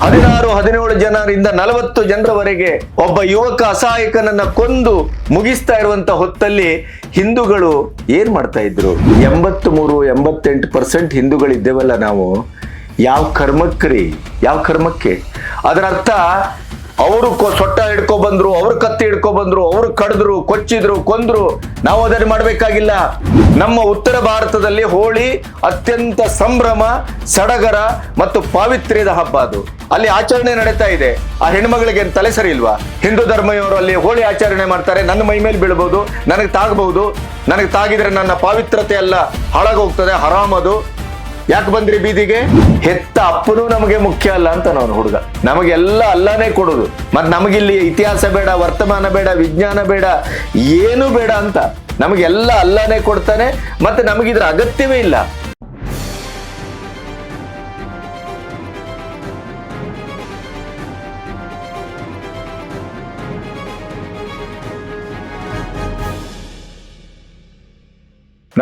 16-17 ಜನರಿಂದ 40 ಜನರವರೆಗೆ ಒಬ್ಬ ಯುವಕ ಅಸಹಾಯಕನನ್ನ ಕೊಂದು ಮುಗಿಸ್ತಾ ಇರುವಂತ ಹೊತ್ತಲ್ಲಿ ಹಿಂದೂಗಳು ಏನ್ ಮಾಡ್ತಾ ಇದ್ರು? 83-88% ಹಿಂದೂಗಳಿದ್ದೇವಲ್ಲ ನಾವು. ಯಾವ ಕರ್ಮಕ್ರಿ? ಯಾವ ಕರ್ಮಕ್ಕೆ? ಅದರ ಅರ್ಥ ಅವರು ಸೊಟ್ಟ ಹಿಡ್ಕೊ ಬಂದ್ರು, ಅವ್ರು ಕತ್ತಿ ಹಿಡ್ಕೊ ಬಂದ್ರು, ಅವ್ರು ಕಡಿದ್ರು, ಕೊಚ್ಚಿದ್ರು, ಕೊಂದ್ರು. ನಾವು ಅದನ್ನು ಮಾಡಬೇಕಾಗಿಲ್ಲ. ನಮ್ಮ ಉತ್ತರ ಭಾರತದಲ್ಲಿ ಹೋಳಿ ಅತ್ಯಂತ ಸಂಭ್ರಮ, ಸಡಗರ ಮತ್ತು ಪಾವಿತ್ರ್ಯದ ಹಬ್ಬ. ಅದು ಅಲ್ಲಿ ಆಚರಣೆ ನಡೀತಾ ಇದೆ. ಆ ಹೆಣ್ಮಗಳಿಗೆ ತಲೆ ಸರಿ ಇಲ್ವಾ? ಹಿಂದೂ ಧರ್ಮೀಯವರು ಅಲ್ಲಿ ಹೋಳಿ ಆಚರಣೆ ಮಾಡ್ತಾರೆ. ನನ್ನ ಮೈ ಮೇಲೆ ಬೀಳ್ಬಹುದು, ನನಗೆ ತಾಗಬಹುದು, ನನಗೆ ತಾಗಿದ್ರೆ ನನ್ನ ಪಾವಿತ್ರತೆ ಎಲ್ಲ ಹಾಳಾಗೋಗ್ತದೆ, ಹರಾಮ್ ಅದು. ಯಾಕೆ ಬಂದ್ರಿ ಬೀದಿಗೆ? ಹೆತ್ತ ಅಪ್ಪನೂ ನಮಗೆ ಮುಖ್ಯ ಅಲ್ಲ ಅಂತ ನಾವು ಹುಡುಗ. ನಮಗೆಲ್ಲ ಅಲ್ಲಾನೇ ಕೊಡುದು. ಮತ್ ನಮಗಿಲ್ಲಿ ಇತಿಹಾಸ ಬೇಡ, ವರ್ತಮಾನ ಬೇಡ, ವಿಜ್ಞಾನ ಬೇಡ, ಏನು ಬೇಡ ಅಂತ ನಮಗೆಲ್ಲ ಅಲ್ಲಾನೇ ಕೊಡ್ತಾನೆ. ಮತ್ತೆ ನಮಗಿದ್ರ ಅಗತ್ಯವೇ ಇಲ್ಲ.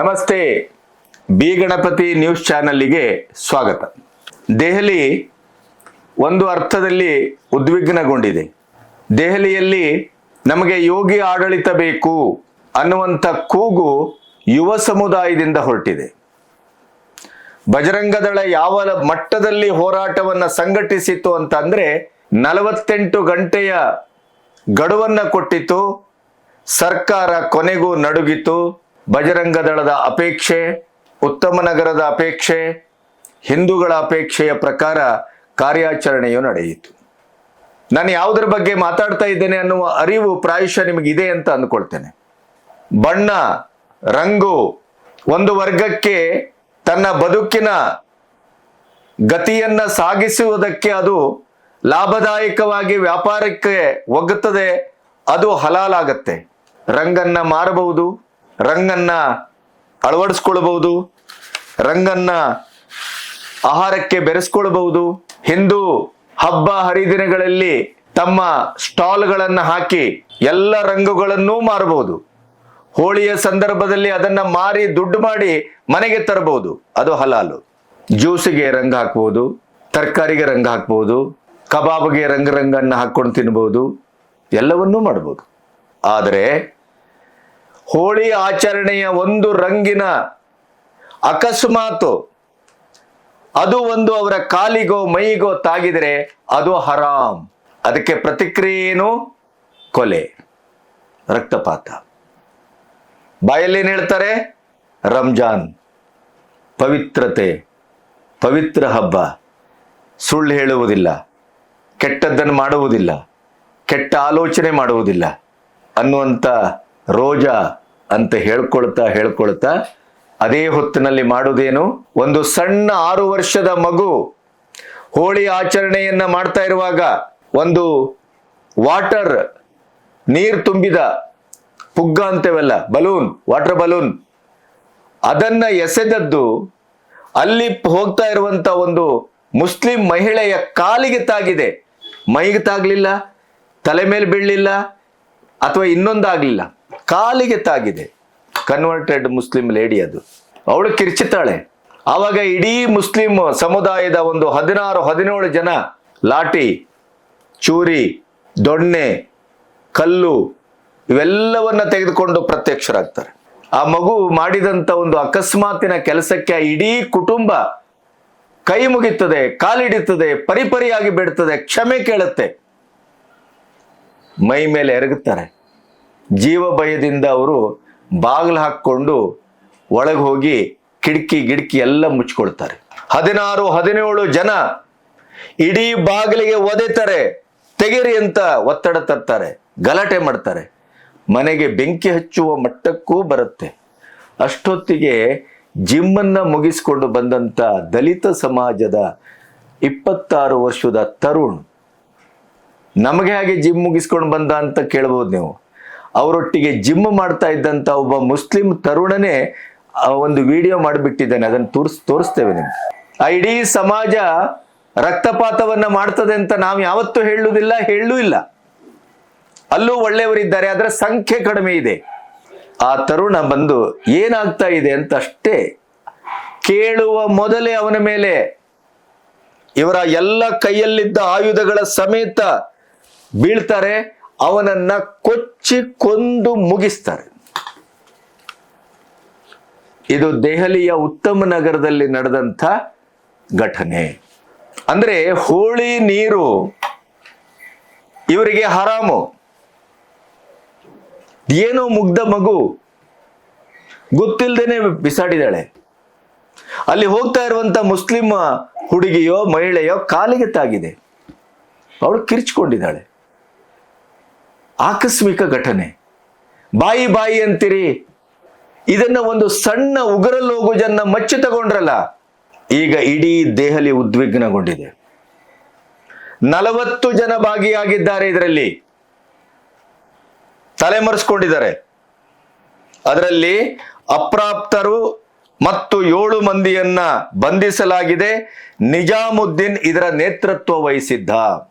ನಮಸ್ತೆ, ಬಿ ಗಣಪತಿ ನ್ಯೂಸ್ ಚಾನಲ್ಗೆ ಸ್ವಾಗತ. ದೆಹಲಿ ಒಂದು ಅರ್ಥದಲ್ಲಿ ಉದ್ವಿಗ್ನಗೊಂಡಿದೆ. ದೆಹಲಿಯಲ್ಲಿ ನಮಗೆ ಯೋಗಿ ಆಡಳಿತ ಬೇಕು ಅನ್ನುವಂಥ ಕೂಗು ಯುವ ಸಮುದಾಯದಿಂದ ಹೊರಟಿದೆ. ಬಜರಂಗದಳ ಯಾವ ಮಟ್ಟದಲ್ಲಿ ಹೋರಾಟವನ್ನ ಸಂಘಟಿಸಿತು ಅಂತಂದ್ರೆ 48 ಗಂಟೆಯ ಗಡುವನ್ನ ಕೊಟ್ಟಿತು. ಸರ್ಕಾರ ಕೊನೆಗೂ ನಡುಗಿತು. ಬಜರಂಗದಳದ ಅಪೇಕ್ಷೆ, ಉತ್ತಮ ನಗರದ ಅಪೇಕ್ಷೆ, ಹಿಂದೂಗಳ ಅಪೇಕ್ಷೆಯ ಪ್ರಕಾರ ಕಾರ್ಯಾಚರಣೆಯು ನಡೆಯಿತು. ನಾನು ಯಾವುದರ ಬಗ್ಗೆ ಮಾತಾಡ್ತಾ ಇದ್ದೇನೆ ಅನ್ನುವ ಅರಿವು ಪ್ರಾಯಶಃ ನಿಮಗಿದೆ ಅಂತ ಅಂದ್ಕೊಳ್ತೇನೆ. ಬಣ್ಣ, ರಂಗು ಒಂದು ವರ್ಗಕ್ಕೆ ತನ್ನ ಬದುಕಿನ ಗತಿಯನ್ನ ಸಾಗಿಸುವುದಕ್ಕೆ ಅದು ಲಾಭದಾಯಕವಾಗಿ ವ್ಯಾಪಾರಕ್ಕೆ ಒಗ್ಗುತ್ತದೆ. ಅದು ಹಲಾಲಾಗತ್ತೆ. ರಂಗನ್ನ ಮಾರಬಹುದು, ರಂಗನ್ನ ಅಳವಡಿಸ್ಕೊಳ್ಬಹುದು, ರಂಗನ್ನ ಆಹಾರಕ್ಕೆ ಬೆರೆಸ್ಕೊಳ್ಬಹುದು. ಹಿಂದೂ ಹಬ್ಬ ಹರಿದಿನಗಳಲ್ಲಿ ತಮ್ಮ ಸ್ಟಾಲ್ಗಳನ್ನು ಹಾಕಿ ಎಲ್ಲ ರಂಗುಗಳನ್ನೂ ಮಾರಬಹುದು. ಹೋಳಿಯ ಸಂದರ್ಭದಲ್ಲಿ ಅದನ್ನ ಮಾರಿ ದುಡ್ಡು ಮಾಡಿ ಮನೆಗೆ ತರಬಹುದು. ಅದು ಹಲಾಲು. ಜ್ಯೂಸಿಗೆ ರಂಗ ಹಾಕ್ಬಹುದು, ತರಕಾರಿಗೆ ರಂಗ ಹಾಕ್ಬಹುದು, ಕಬಾಬ್ಗೆ ರಂಗನ್ನ ಹಾಕೊಂಡು ತಿನ್ಬಹುದು, ಎಲ್ಲವನ್ನೂ ಮಾಡಬಹುದು. ಆದರೆ ಹೋಳಿ ಆಚರಣೆಯ ಒಂದು ರಂಗಿನ ಅಕಸ್ಮಾತ್ ಅದು ಒಂದು ಅವರ ಕಾಲಿಗೋ ಮೈಗೋ ತಾಗಿದರೆ ಅದು ಹರಾಮ್. ಅದಕ್ಕೆ ಪ್ರತಿಕ್ರಿಯೆ ಏನು? ಕೊಲೆ, ರಕ್ತಪಾತ. ಬಾಯಲ್ಲೇನು ಹೇಳ್ತಾರೆ? ರಂಜಾನ್ ಪವಿತ್ರತೆ, ಪವಿತ್ರ ಹಬ್ಬ, ಸುಳ್ಳು ಹೇಳುವುದಿಲ್ಲ, ಕೆಟ್ಟದ್ದನ್ನು ಮಾಡುವುದಿಲ್ಲ, ಕೆಟ್ಟ ಆಲೋಚನೆ ಮಾಡುವುದಿಲ್ಲ ಅನ್ನುವಂಥ ರೋಜಾ ಅಂತ ಹೇಳ್ಕೊಳ್ತಾ ಅದೇ ಹೊತ್ತಿನಲ್ಲಿ ಮಾಡುವುದೇನು? ಒಂದು ಸಣ್ಣ 6 ವರ್ಷದ ಮಗು ಹೋಳಿ ಆಚರಣೆಯನ್ನ ಮಾಡ್ತಾ ಇರುವಾಗ ಒಂದು ವಾಟರ್, ನೀರು ತುಂಬಿದ ಪುಗ್ಗ ಅಂತೇವಲ್ಲ, ಬಲೂನ್, ವಾಟರ್ ಬಲೂನ್, ಅದನ್ನ ಎಸೆದದ್ದು ಅಲ್ಲಿ ಹೋಗ್ತಾ ಇರುವಂತ ಒಂದು ಮುಸ್ಲಿಂ ಮಹಿಳೆಯ ಕಾಲಿಗೆ ತಾಗಿದೆ. ಮೈಗೆ ತಾಗ್ಲಿಲ್ಲ, ತಲೆ ಮೇಲೆ ಬೀಳಲಿಲ್ಲ, ಅಥವಾ ಇನ್ನೊಂದಾಗ್ಲಿಲ್ಲ, ಕಾಲಿಗೆ ತಾಗಿದೆ. ಕನ್ವರ್ಟೆಡ್ ಮುಸ್ಲಿಂ ಲೇಡಿ ಅದು. ಅವಳು ಕಿರ್ಚಿತಾಳೆ. ಆವಾಗ ಇಡೀ ಮುಸ್ಲಿಂ ಸಮುದಾಯದ ಒಂದು 16-17 ಜನ ಲಾಠಿ, ಚೂರಿ, ದೊಣ್ಣೆ, ಕಲ್ಲು ಇವೆಲ್ಲವನ್ನ ತೆಗೆದುಕೊಂಡು ಪ್ರತ್ಯಕ್ಷರಾಗ್ತಾರೆ. ಆ ಮಗು ಮಾಡಿದಂತ ಒಂದು ಅಕಸ್ಮಾತಿನ ಕೆಲಸಕ್ಕೆ ಆ ಇಡೀ ಕುಟುಂಬ ಕೈ ಮುಗಿತದೆ, ಕಾಲಿಡುತ್ತದೆ, ಪರಿಪರಿಯಾಗಿ ಬಿಡ್ತದೆ, ಕ್ಷಮೆ ಕೇಳುತ್ತೆ, ಮೈ ಮೇಲೆ ಎರಗುತ್ತಾರೆ. ಜೀವ ಭಯದಿಂದ ಅವರು ಬಾಗಿಲು ಹಾಕ್ಕೊಂಡು ಒಳಗೆ ಹೋಗಿ ಕಿಟಕಿ ಎಲ್ಲ ಮುಚ್ಕೊಳ್ತಾರೆ. 16-17 ಜನ ಇಡೀ ಬಾಗಿಲಿಗೆ ಒದೆತಾರೆ, ತೆಗೆರಿ ಅಂತ ಒತ್ತಡ ತರ್ತಾರೆ, ಗಲಾಟೆ ಮಾಡ್ತಾರೆ, ಮನೆಗೆ ಬೆಂಕಿ ಹಚ್ಚುವ ಮಟ್ಟಕ್ಕೂ ಬರುತ್ತೆ. ಅಷ್ಟೊತ್ತಿಗೆ ಜಿಮ್ಮನ್ನ ಮುಗಿಸ್ಕೊಂಡು ಬಂದಂತ ದಲಿತ ಸಮಾಜದ 26 ವರ್ಷದ ತರುಣ್, ನಮಗೆ ಹಾಗೆ ಜಿಮ್ ಮುಗಿಸ್ಕೊಂಡು ಬಂದ ಅಂತ ಕೇಳ್ಬೋದು ನೀವು. ಅವರೊಟ್ಟಿಗೆ ಜಿಮ್ ಮಾಡ್ತಾ ಇದ್ದಂತ ಒಬ್ಬ ಮುಸ್ಲಿಂ ತರುಣನೇ ಒಂದು ವಿಡಿಯೋ ಮಾಡಿಬಿಟ್ಟಿದ್ದಾನೆ. ಅದನ್ನು ತೋರಿಸ್ತೇವೆ ನಿಮ್ಗೆ. ಆ ಇಡೀ ಸಮಾಜ ರಕ್ತಪಾತವನ್ನ ಮಾಡ್ತದೆ ಅಂತ ನಾವು ಯಾವತ್ತೂ ಹೇಳೂ ಇಲ್ಲ. ಅಲ್ಲೂ ಒಳ್ಳೆಯವರಿದ್ದಾರೆ, ಅದರ ಸಂಖ್ಯೆ ಕಡಿಮೆ ಇದೆ. ಆ ತರುಣ ಬಂದು ಏನಾಗ್ತಾ ಇದೆ ಅಂತ ಅಷ್ಟೇ ಕೇಳುವ ಮೊದಲೇ ಅವನ ಮೇಲೆ ಇವರ ಎಲ್ಲ ಕೈಯಲ್ಲಿದ್ದ ಆಯುಧಗಳ ಸಮೇತ ಬೀಳ್ತಾರೆ, ಅವನನ್ನ ಕೊಚ್ಚಿ ಕೊಂದು ಮುಗಿಸ್ತಾರೆ. ಇದು ದೆಹಲಿಯ ಉತ್ತಮ ನಗರದಲ್ಲಿ ನಡೆದಂಥ ಘಟನೆ. ಅಂದ್ರೆ ಹೋಳಿ ನೀರು ಇವರಿಗೆ ಹರಾಮು. ಏನೋ ಮುಗ್ಧ ಮಗು ಗೊತ್ತಿಲ್ಲದೇನೆ ಬಿಸಾಡಿದಾಳೆ. ಅಲ್ಲಿ ಹೋಗ್ತಾ ಇರುವಂತ ಮುಸ್ಲಿಂ ಹುಡುಗಿಯೋ ಮಹಿಳೆಯೋ ಕಾಲಿಗೆ ತಾಗಿದೆ, ಅವಳು ಕಿರ್ಚ್ಕೊಂಡಿದ್ದಾಳೆ. ಆಕಸ್ಮಿಕ ಘಟನೆ. ಬಾಯಿ ಬಾಯಿ ಅಂತೀರಿ, ಇದನ್ನ ಒಂದು ಸಣ್ಣ ಉಗುರಲೋಗುಜನ್ನ ಮಚ್ಚಿ ತಗೊಂಡ್ರಲ್ಲ. ಈಗ ಇಡೀ ದೆಹಲಿ ಉದ್ವಿಗ್ನಗೊಂಡಿದೆ. 40 ಜನ ಭಾಗಿಯಾಗಿದ್ದಾರೆ, ಇದರಲ್ಲಿ ತಲೆಮರೆಸ್ಕೊಂಡಿದ್ದಾರೆ. ಅದರಲ್ಲಿ ಅಪ್ರಾಪ್ತರು ಮತ್ತು 7 ಮಂದಿಯನ್ನ ಬಂಧಿಸಲಾಗಿದೆ. ನಿಜಾಮುದ್ದೀನ್ ಇದರ ನೇತೃತ್ವ ವಹಿಸಿದ್ದ.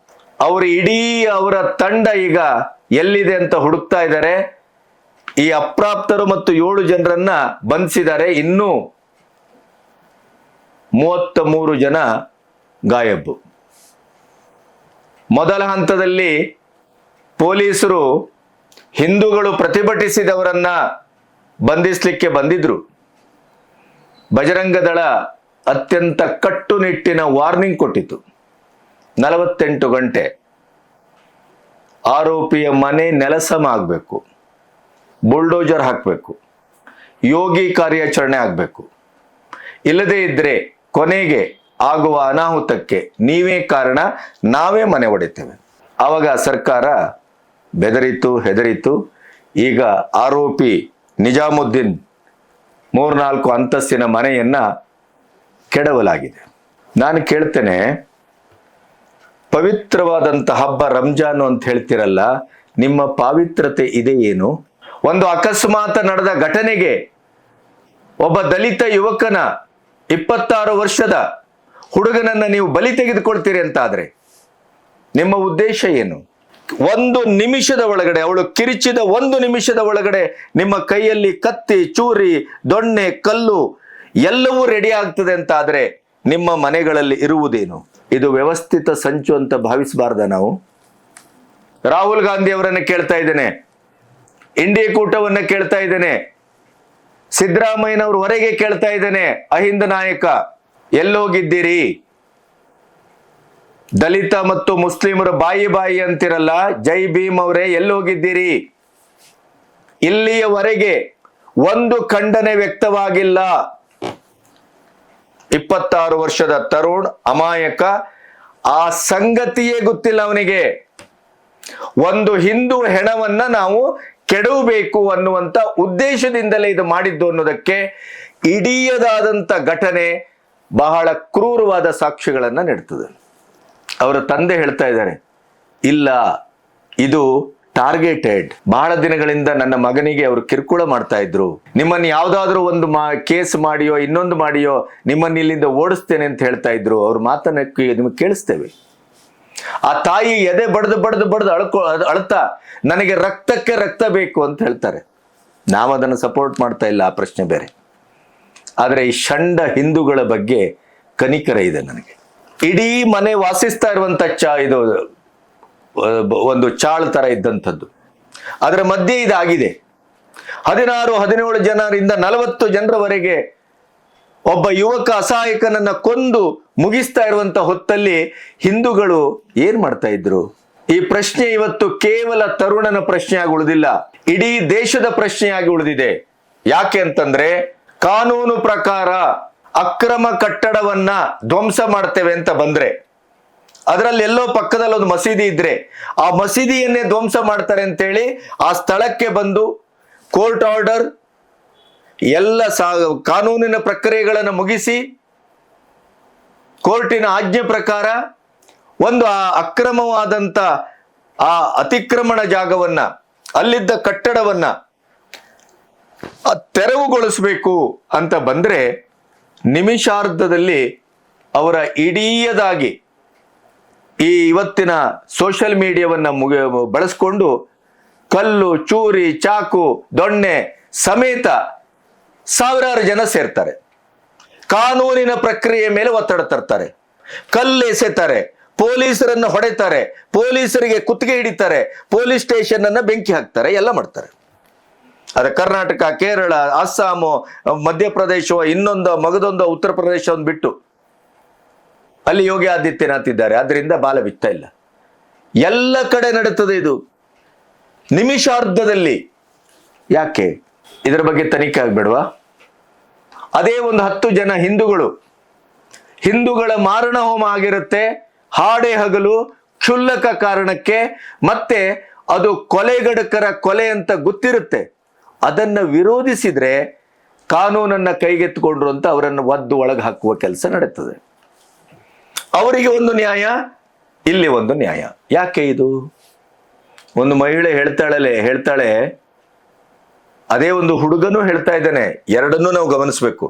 ಅವರು ಇಡೀ ಅವರ ತಂಡ ಈಗ ಎಲ್ಲಿದೆ ಅಂತ ಹುಡುಕ್ತಾ ಇದ್ದಾರೆ. ಈ ಅಪ್ರಾಪ್ತರು ಮತ್ತು 7 ಜನರನ್ನ ಬಂಧಿಸಿದ್ದಾರೆ. ಇನ್ನೂ 33 ಜನ ಗಾಯಬ್. ಮೊದಲ ಹಂತದಲ್ಲಿ ಪೊಲೀಸರು ಹಿಂದೂಗಳು ಪ್ರತಿಭಟಿಸಿದವರನ್ನ ಬಂಧಿಸಲಿಕ್ಕೆ ಬಂದಿದ್ರು. ಬಜರಂಗ ದಳ ಅತ್ಯಂತ ಕಟ್ಟುನಿಟ್ಟಿನ ವಾರ್ನಿಂಗ್ ಕೊಟ್ಟಿತು. 48 ಗಂಟೆ ಆರೋಪಿಯ ಮನೆ ನೆಲಸಮ ಆಗಬೇಕು, ಬುಲ್ಡೋಜರ್ ಹಾಕಬೇಕು, ಯೋಗಿ ಕಾರ್ಯಾಚರಣೆ ಆಗಬೇಕು. ಇಲ್ಲದೇ ಇದ್ರೆ ಕೊನೆಗೆ ಆಗುವ ಅನಾಹುತಕ್ಕೆ ನೀವೇ ಕಾರಣ, ನಾವೇ ಮನೆ ಹೊಡಿತೇವೆ. ಆವಾಗ ಸರ್ಕಾರ ಬೆದರಿತು, ಹೆದರಿತು. ಈಗ ಆರೋಪಿ ನಿಜಾಮುದ್ದೀನ್ 3-4 ಅಂತಸ್ತಿನ ಮನೆಯನ್ನ ಕೆಡವಲಾಗಿದೆ. ನಾನು ಕೇಳ್ತೇನೆ, ಪವಿತ್ರವಾದಂಥ ಹಬ್ಬ ರಂಜಾನು ಅಂತ ಹೇಳ್ತಿರಲ್ಲ, ನಿಮ್ಮ ಪಾವಿತ್ರತೆ ಇದೆ ಏನು? ಒಂದು ಅಕಸ್ಮಾತ್ ನಡೆದ ಘಟನೆಗೆ ಒಬ್ಬ ದಲಿತ ಯುವಕನ 26 ವರ್ಷದ ಹುಡುಗನನ್ನ ನೀವು ಬಲಿ ತೆಗೆದುಕೊಳ್ತೀರಿ ಅಂತ ಆದ್ರೆ ನಿಮ್ಮ ಉದ್ದೇಶ ಏನು? 1 ನಿಮಿಷದ ಒಳಗಡೆ, ಅವಳು ಕಿರಿಚಿದ 1 ನಿಮಿಷದ ಒಳಗಡೆ ನಿಮ್ಮ ಕೈಯಲ್ಲಿ ಕತ್ತಿ, ಚೂರಿ, ದೊಣ್ಣೆ, ಕಲ್ಲು ಎಲ್ಲವೂ ರೆಡಿ ಆಗ್ತದೆ ಅಂತ ಆದ್ರೆ ನಿಮ್ಮ ಮನೆಗಳಲ್ಲಿ ಇರುವುದೇನು? ಇದು ವ್ಯವಸ್ಥಿತ ಸಂಚು ಅಂತ ಭಾವಿಸಬಾರ್ದ ನಾವು? ರಾಹುಲ್ ಗಾಂಧಿ ಅವರನ್ನ ಕೇಳ್ತಾ ಇದ್ದೇನೆ, ಇಂಡಿಯಾ ಕೂಟವನ್ನ ಕೇಳ್ತಾ ಇದ್ದೇನೆ, ಸಿದ್ದರಾಮಯ್ಯನವರು ಹೊರಗೆ ಕೇಳ್ತಾ ಇದ್ದೇನೆ, ಅಹಿಂದ ನಾಯಕ ಎಲ್ಲೋಗಿದ್ದೀರಿ? ದಲಿತ ಮತ್ತು ಮುಸ್ಲಿಮರು ಬಾಯಿ ಬಾಯಿ ಅಂತಿರಲ್ಲ, ಜೈ ಭೀಮ್ ಅವರೇ ಎಲ್ಲೋಗಿದ್ದೀರಿ? ಇಲ್ಲಿಯವರೆಗೆ ಒಂದು ಖಂಡನೆ ವ್ಯಕ್ತವಾಗಿಲ್ಲ. 26 ವರ್ಷದ ತರುಣ್ ಅಮಾಯಕ, ಆ ಸಂಗತಿಯೇ ಗೊತ್ತಿಲ್ಲ ಅವನಿಗೆ. ಒಂದು ಹಿಂದೂ ಹೆಣವನ್ನ ನಾವು ಕೆಡವಬೇಕು ಅನ್ನುವಂತ ಉದ್ದೇಶದಿಂದಲೇ ಇದು ಮಾಡಿದ್ದು ಅನ್ನೋದಕ್ಕೆ ಇಡೀಯದಾದಂಥ ಘಟನೆ ಬಹಳ ಕ್ರೂರವಾದ ಸಾಕ್ಷ್ಯಗಳನ್ನ ನೀಡ್ತದೆ. ಅವರ ತಂದೆ ಹೇಳ್ತಾ ಇದ್ದಾರೆ, ಇಲ್ಲ ಇದು ಟಾರ್ಗೆಟೆಡ್. ಬಹಳ ದಿನಗಳಿಂದ ನನ್ನ ಮಗನಿಗೆ ಅವರು ಕಿರುಕುಳ ಮಾಡ್ತಾ ಇದ್ರು, ನಿಮ್ಮನ್ನು ಯಾವ್ದಾದ್ರು ಒಂದು ಕೇಸ್ ಮಾಡಿಯೋ ಇನ್ನೊಂದು ಮಾಡಿಯೋ ನಿಮ್ಮನ್ನ ಇಲ್ಲಿಂದ ಓಡಿಸ್ತೇನೆ ಅಂತ ಹೇಳ್ತಾ ಇದ್ರು. ಅವ್ರ ಮಾತನ್ನ ನಿಮಗೆ ಕೇಳಿಸ್ತೇವೆ. ಆ ತಾಯಿ ಎದೆ ಬಡ್ದು ಅಳ್ತಾ ನನಗೆ ರಕ್ತಕ್ಕೆ ರಕ್ತ ಬೇಕು ಅಂತ ಹೇಳ್ತಾರೆ. ನಾವು ಅದನ್ನು ಸಪೋರ್ಟ್ ಮಾಡ್ತಾ ಇಲ್ಲ, ಆ ಪ್ರಶ್ನೆ ಬೇರೆ. ಆದರೆ ಈ ಷಂಡ ಹಿಂದೂಗಳ ಬಗ್ಗೆ ಕನಿಕರ ಇದೆ ನನಗೆ. ಇಡೀ ಮನೆ ವಾಸಿಸ್ತಾ ಇರುವಂತ ಇದು ಒಂದು ಚಾಳ್ ತರ ಇದ್ದಂಥದ್ದು, ಅದರ ಮಧ್ಯೆ ಇದಾಗಿದೆ. 16-17 ಜನರಿಂದ 40 ಜನರವರೆಗೆ ಒಬ್ಬ ಯುವಕ ಅಸಹಾಯಕನನ್ನ ಕೊಂದು ಮುಗಿಸ್ತಾ ಇರುವಂತ ಹೊತ್ತಲ್ಲಿ ಹಿಂದೂಗಳು ಏನ್ ಮಾಡ್ತಾ ಇದ್ರು? ಈ ಪ್ರಶ್ನೆ ಇವತ್ತು ಕೇವಲ ತರುಣನ ಪ್ರಶ್ನೆಯಾಗಿ ಉಳಿದಿಲ್ಲ, ಇಡೀ ದೇಶದ ಪ್ರಶ್ನೆಯಾಗಿ ಉಳಿದಿದೆ. ಯಾಕೆ ಅಂತಂದ್ರೆ, ಕಾನೂನು ಪ್ರಕಾರ ಅಕ್ರಮ ಕಟ್ಟಡವನ್ನ ಧ್ವಂಸ ಮಾಡ್ತೇವೆ ಅಂತ ಬಂದ್ರೆ, ಅದರಲ್ಲಿ ಎಲ್ಲೋ ಪಕ್ಕದಲ್ಲಿ ಒಂದು ಮಸೀದಿ ಇದ್ರೆ ಆ ಮಸೀದಿಯನ್ನೇ ಧ್ವಂಸ ಮಾಡ್ತಾರೆ ಅಂತೇಳಿ ಆ ಸ್ಥಳಕ್ಕೆ ಬಂದು ಕೋರ್ಟ್ ಆರ್ಡರ್ ಎಲ್ಲ ಕಾನೂನಿನ ಪ್ರಕ್ರಿಯೆಗಳನ್ನು ಮುಗಿಸಿ ಕೋರ್ಟಿನ ಆಜ್ಞೆ ಪ್ರಕಾರ ಒಂದು ಅಕ್ರಮವಾದಂತ ಆ ಅತಿಕ್ರಮಣ ಜಾಗವನ್ನ, ಅಲ್ಲಿದ್ದ ಕಟ್ಟಡವನ್ನ ತೆರವುಗೊಳಿಸಬೇಕು ಅಂತ ಬಂದ್ರೆ ನಿಮಿಷಾರ್ಧದಲ್ಲಿ ಅವರ ಇಡೀಯದಾಗಿ ಈ ಇವತ್ತಿನ ಸೋಷಿಯಲ್ ಮೀಡಿಯಾವನ್ನ ಬಳಸ್ಕೊಂಡು ಕಲ್ಲು, ಚೂರಿ, ಚಾಕು, ದೊಣ್ಣೆ ಸಮೇತ ಸಾವಿರಾರು ಜನ ಸೇರ್ತಾರೆ. ಕಾನೂನಿನ ಪ್ರಕ್ರಿಯೆ ಮೇಲೆ ಒತ್ತಡ ತರ್ತಾರೆ. ಕಲ್ಲು ಎಸೆತಾರೆ, ಪೊಲೀಸರನ್ನ ಹೊಡೆತಾರೆ, ಪೊಲೀಸರಿಗೆ ಕುತ್ತಿಗೆ ಹಿಡಿತಾರೆ, ಪೊಲೀಸ್ ಸ್ಟೇಷನ್ ಅನ್ನ ಬೆಂಕಿ ಹಾಕ್ತಾರೆ, ಎಲ್ಲ ಮಾಡ್ತಾರೆ. ಅದ ಕರ್ನಾಟಕ, ಕೇರಳ, ಅಸ್ಸಾಮು, ಮಧ್ಯಪ್ರದೇಶ, ಇನ್ನೊಂದು ಮಗದೊಂದು ಉತ್ತರ ಪ್ರದೇಶ ಬಿಟ್ಟು ಅಲ್ಲಿ ಯೋಗಿ ಆದಿತ್ಯನಾಥ್ ಇದ್ದಾರೆ. ಅದರಿಂದ ಬಾಲ ಬಿತ್ತಾ ಇಲ್ಲ. ಎಲ್ಲ ಕಡೆ ನಡೀತದೆ ಇದು ನಿಮಿಷಾರ್ಧದಲ್ಲಿ. ಯಾಕೆ ಇದರ ಬಗ್ಗೆ ತನಿಖೆ ಆಗ್ಬೇಡವಾ? ಅದೇ ಒಂದು 10 ಜನ ಹಿಂದೂಗಳ ಮಾರಣ ಹೋಮ ಆಗಿರುತ್ತೆ, ಹಾಡೆ ಹಗಲು ಕ್ಷುಲ್ಲಕ ಕಾರಣಕ್ಕೆ. ಮತ್ತೆ ಅದು ಕೊಲೆಗಡಕರ ಕೊಲೆ ಅಂತ ಗೊತ್ತಿರುತ್ತೆ. ಅದನ್ನ ವಿರೋಧಿಸಿದ್ರೆ ಕಾನೂನನ್ನ ಕೈಗೆತ್ತಿಕೊಂಡ್ರು ಅಂತ ಅವರನ್ನು ಒದ್ದು ಒಳಗೆ ಹಾಕುವ ಕೆಲಸ ನಡೀತದೆ. ಅವರಿಗೆ ಒಂದು ನ್ಯಾಯ, ಇಲ್ಲಿ ಒಂದು ನ್ಯಾಯ. ಯಾಕೆ ಇದು? ಒಂದು ಮಹಿಳೆ ಹೇಳ್ತಾಳೆ, ಅದೇ ಒಂದು ಹುಡುಗನೂ ಹೇಳ್ತಾ ಇದ್ದಾನೆ. ಎರಡನ್ನೂ ನಾವು ಗಮನಿಸಬೇಕು.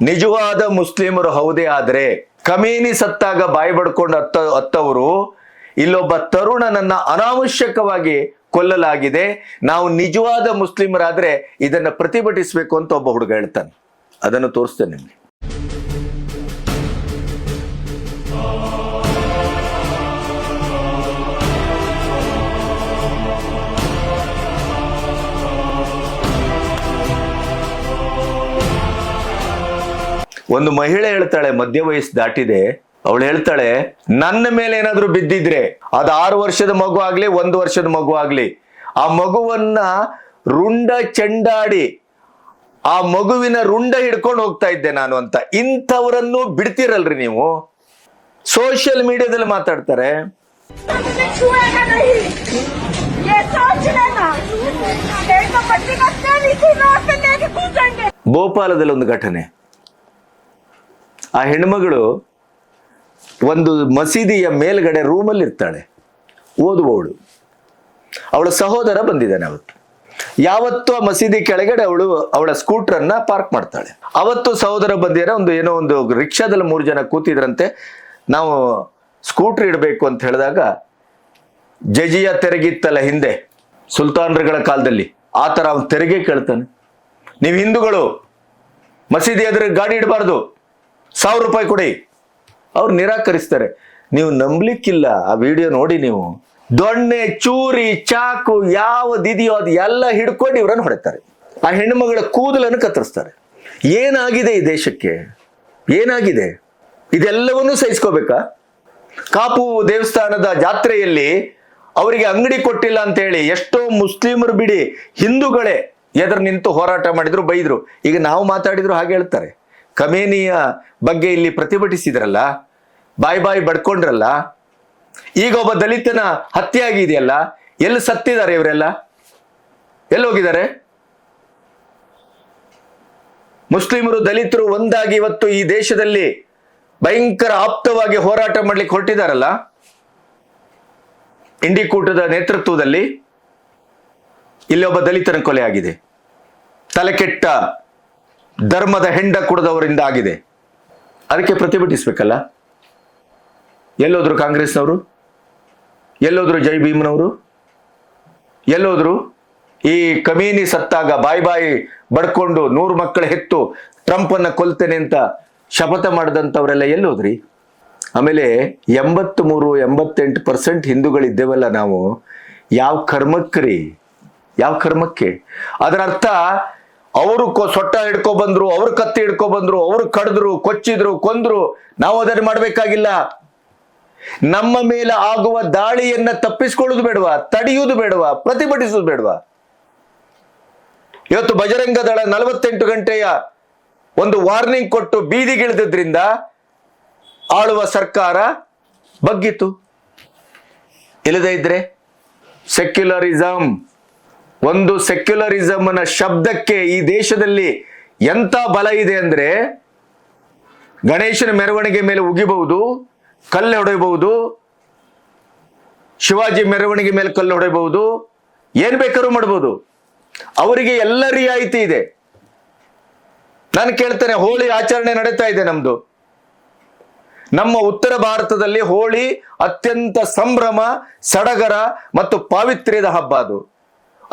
ನಿಜವಾದ ಮುಸ್ಲಿಮರು ಹೌದೇ ಆದ್ರೆ ಕಮೀನಿ ಸತ್ತಾಗ ಬಾಯಿ ಬಡ್ಕೊಂಡು ಅತ್ತವರು ಇಲ್ಲೊಬ್ಬ ತರುಣನನ್ನ ಅನಾವಶ್ಯಕವಾಗಿ ಕೊಲ್ಲಲಾಗಿದೆ, ನಾವು ನಿಜವಾದ ಮುಸ್ಲಿಮರಾದ್ರೆ ಇದನ್ನ ಪ್ರತಿಭಟಿಸಬೇಕು ಅಂತ ಒಬ್ಬ ಹುಡುಗ ಹೇಳ್ತಾನೆ. ಅದನ್ನು ತೋರಿಸ್ತೇನೆ ನಿಮ್ಗೆ. ಒಂದು ಮಹಿಳೆ ಹೇಳ್ತಾಳೆ, ಮಧ್ಯ ವಯಸ್ಸು ದಾಟಿದೆ, ಅವಳು ಹೇಳ್ತಾಳೆ, ನನ್ನ ಮೇಲೆ ಏನಾದ್ರೂ ಬಿದ್ದಿದ್ರೆ ಅದು 6 ವರ್ಷದ ಮಗು ಆಗ್ಲಿ 1 ವರ್ಷದ ಮಗು ಆಗ್ಲಿ, ಆ ಮಗುವನ್ನ ರುಂಡ ಚೆಂಡಾಡಿ ಆ ಮಗುವಿನ ರುಂಡ ಹಿಡ್ಕೊಂಡು ಹೋಗ್ತಾ ಇದ್ದೆ ನಾನು ಅಂತ. ಇಂಥವರನ್ನು ಬಿಡ್ತೀರಲ್ರಿ ನೀವು. ಸೋಷಿಯಲ್ ಮೀಡಿಯಾದಲ್ಲಿ ಮಾತಾಡ್ತಾರೆ. ಭೋಪಾಲದಲ್ಲಿ ಒಂದು ಘಟನೆ. ಆ ಹೆಣ್ಮಗಳು ಒಂದು ಮಸೀದಿಯ ಮೇಲ್ಗಡೆ ರೂಮಲ್ಲಿ ಇರ್ತಾಳೆ, ಓದುವವಳು. ಅವಳ ಸಹೋದರ ಬಂದಿದ್ದಾನೆ ಅವತ್ತು. ಯಾವತ್ತು ಆ ಮಸೀದಿ ಕೆಳಗಡೆ ಅವಳ ಸ್ಕೂಟರನ್ನ ಪಾರ್ಕ್ ಮಾಡ್ತಾಳೆ. ಅವತ್ತು ಸಹೋದರ ಬಂದಿರ ಏನೋ ಒಂದು ರಿಕ್ಷಾದಲ್ಲಿ 3 ಜನ ಕೂತಿದ್ರಂತೆ. ನಾವು ಸ್ಕೂಟರ್ ಇಡಬೇಕು ಅಂತ ಹೇಳಿದಾಗ ಜಜಿಯ ತೆರಿಗಿತ್ತಲ್ಲ ಹಿಂದೆ ಸುಲ್ತಾನರುಗಳ ಕಾಲದಲ್ಲಿ, ಆ ತರ ಅವನು ತೆರಿಗೆ ಕೇಳ್ತಾನೆ. ನೀವು ಹಿಂದೂಗಳು ಮಸೀದಿ ಎದುರು ಗಾಡಿ ಇಡಬಾರ್ದು, 1000 ರೂಪಾಯಿ ಕೊಡಿ. ಅವ್ರು ನಿರಾಕರಿಸ್ತಾರೆ. ನೀವು ನಂಬಲಿಕ್ಕಿಲ್ಲ, ಆ ವಿಡಿಯೋ ನೋಡಿ ನೀವು. ದೊಣ್ಣೆ, ಚೂರಿ, ಚಾಕು ಯಾವ್ದಿದೆಯೋ ಅದು ಎಲ್ಲ ಹಿಡ್ಕೊಂಡು ಇವ್ರನ್ನ ಹೊಡಿತಾರೆ. ಆ ಹೆಣ್ಣುಮಗಳ ಕೂದಲನ್ನು ಕತ್ತರಿಸ್ತಾರೆ. ಏನಾಗಿದೆ ಈ ದೇಶಕ್ಕೆ? ಏನಾಗಿದೆ? ಇದೆಲ್ಲವನ್ನೂ ಸಹಿಸ್ಕೋಬೇಕಾ? ಕಾಪು ದೇವಸ್ಥಾನದ ಜಾತ್ರೆಯಲ್ಲಿ ಅವರಿಗೆ ಅಂಗಡಿ ಕೊಟ್ಟಿಲ್ಲ ಅಂತ ಹೇಳಿ ಎಷ್ಟೋ ಮುಸ್ಲಿಮರು ಬಿಡಿ ಹಿಂದೂಗಳೇ ಎದುರು ನಿಂತು ಹೋರಾಟ ಮಾಡಿದ್ರು, ಬೈದ್ರು. ಈಗ ನಾವು ಮಾತಾಡಿದ್ರು ಹಾಗೆ ಹೇಳ್ತಾರೆ. ಖಮೇನಿಯ ಬಗ್ಗೆ ಇಲ್ಲಿ ಪ್ರತಿಭಟಿಸಿದ್ರಲ್ಲ, ಬಾಯಿ ಬಡ್ಕೊಂಡ್ರಲ್ಲ. ಈಗ ಒಬ್ಬ ದಲಿತನ ಹತ್ಯೆ ಆಗಿದೆಯಲ್ಲ, ಎಲ್ಲಿ ಸತ್ತಿದ್ದಾರೆ ಇವರೆಲ್ಲ? ಎಲ್ಲಿ ಹೋಗಿದ್ದಾರೆ? ಮುಸ್ಲಿಮರು ದಲಿತರು ಒಂದಾಗಿ ಇವತ್ತು ಈ ದೇಶದಲ್ಲಿ ಭಯಂಕರ ಆಪ್ತವಾಗಿ ಹೋರಾಟ ಮಾಡ್ಲಿಕ್ಕೆ ಹೊರಟಿದಾರಲ್ಲ. ಇಂಡಿಕೂಟದ ನೇತೃತ್ವದಲ್ಲಿ ಇಲ್ಲಿ ಒಬ್ಬ ದಲಿತನ ಕೊಲೆ ಆಗಿದೆ. ತಲೆಕೆಟ್ಟ ಧರ್ಮದ ಹೆಂಡ ಕುಡಿದವರಿಂದ ಆಗಿದೆ. ಅದಕ್ಕೆ ಪ್ರತಿಭಟಿಸ್ಬೇಕಲ್ಲ. ಎಲ್ಲೋದ್ರು ಕಾಂಗ್ರೆಸ್ನವರು? ಎಲ್ಲೋದ್ರು ಜೈ ಭೀಮ್ನವರು? ಎಲ್ಲೋದ್ರು? ಈ ಕಮೀನಿ ಸತ್ತಾಗ ಬಾಯಿ ಬಡ್ಕೊಂಡು 100 ಮಕ್ಕಳ ಹೆತ್ತು ಟ್ರಂಪ್ ಅನ್ನ ಕೊಲ್ತೇನೆ ಅಂತ ಶಪಥ ಮಾಡಿದಂಥವರೆಲ್ಲ ಎಲ್ಲೋದ್ರಿ? ಆಮೇಲೆ 83-88% ಹಿಂದೂಗಳಿದ್ದೇವಲ್ಲ ನಾವು. ಯಾವ ಕರ್ಮಕ್ರಿ? ಯಾವ ಕರ್ಮಕ್ಕೆ? ಅದರ ಅರ್ಥ ಅವರು ಸೊಟ್ಟ ಹಿಡ್ಕೊ ಬಂದ್ರು, ಅವ್ರು ಕತ್ತಿ ಹಿಡ್ಕೊ ಬಂದ್ರು, ಅವ್ರು ಕಡಿದ್ರು, ಕೊಚ್ಚಿದ್ರು, ಕೊಂದ್ರು. ನಾವು ಅದನ್ನು ಮಾಡ್ಬೇಕಾಗಿಲ್ಲ. ನಮ್ಮ ಮೇಲೆ ಆಗುವ ದಾಳಿಯನ್ನ ತಪ್ಪಿಸ್ಕೊಳ್ಳೋದು ಬೇಡವಾ? ತಡೆಯುವುದು ಬೇಡವಾ? ಪ್ರತಿಭಟಿಸುವುದು ಬೇಡವಾ? ಇವತ್ತು ಬಜರಂಗ ದಳ 48 ಗಂಟೆಯ ಒಂದು ವಾರ್ನಿಂಗ್ ಕೊಟ್ಟು ಬೀದಿಗಿಳಿದ್ರಿಂದ ಆಳುವ ಸರ್ಕಾರ ಬಗ್ಗಿತು. ಇಲ್ಲದೇ ಇದ್ರೆ ಸೆಕ್ಯುಲರಿಸಂ, ಒಂದು ಸೆಕ್ಯುಲರಿಸಮ್ನ ಶಬ್ದಕ್ಕೆ ಈ ದೇಶದಲ್ಲಿ ಎಂತ ಬಲ ಇದೆ ಅಂದ್ರೆ, ಗಣೇಶನ ಮೆರವಣಿಗೆ ಮೇಲೆ ಉಗಿಬಹುದು, ಕಲ್ಲು ಹೊಡೆಯಬಹುದು, ಶಿವಾಜಿ ಮೆರವಣಿಗೆ ಮೇಲೆ ಕಲ್ಲು ಹೊಡೆಯಬಹುದು, ಏನ್ ಬೇಕಾದ್ರೂ ಮಾಡಬಹುದು. ಅವರಿಗೆ ಎಲ್ಲ ರಿಯಾಯಿತಿ ಇದೆ. ನಾನು ಕೇಳ್ತೇನೆ, ಹೋಳಿ ಆಚರಣೆ ನಡೀತಾ ಇದೆ ನಮ್ದು. ನಮ್ಮ ಉತ್ತರ ಭಾರತದಲ್ಲಿ ಹೋಳಿ ಅತ್ಯಂತ ಸಂಭ್ರಮ, ಸಡಗರ ಮತ್ತು ಪಾವಿತ್ರ್ಯದ ಹಬ್ಬ. ಅದು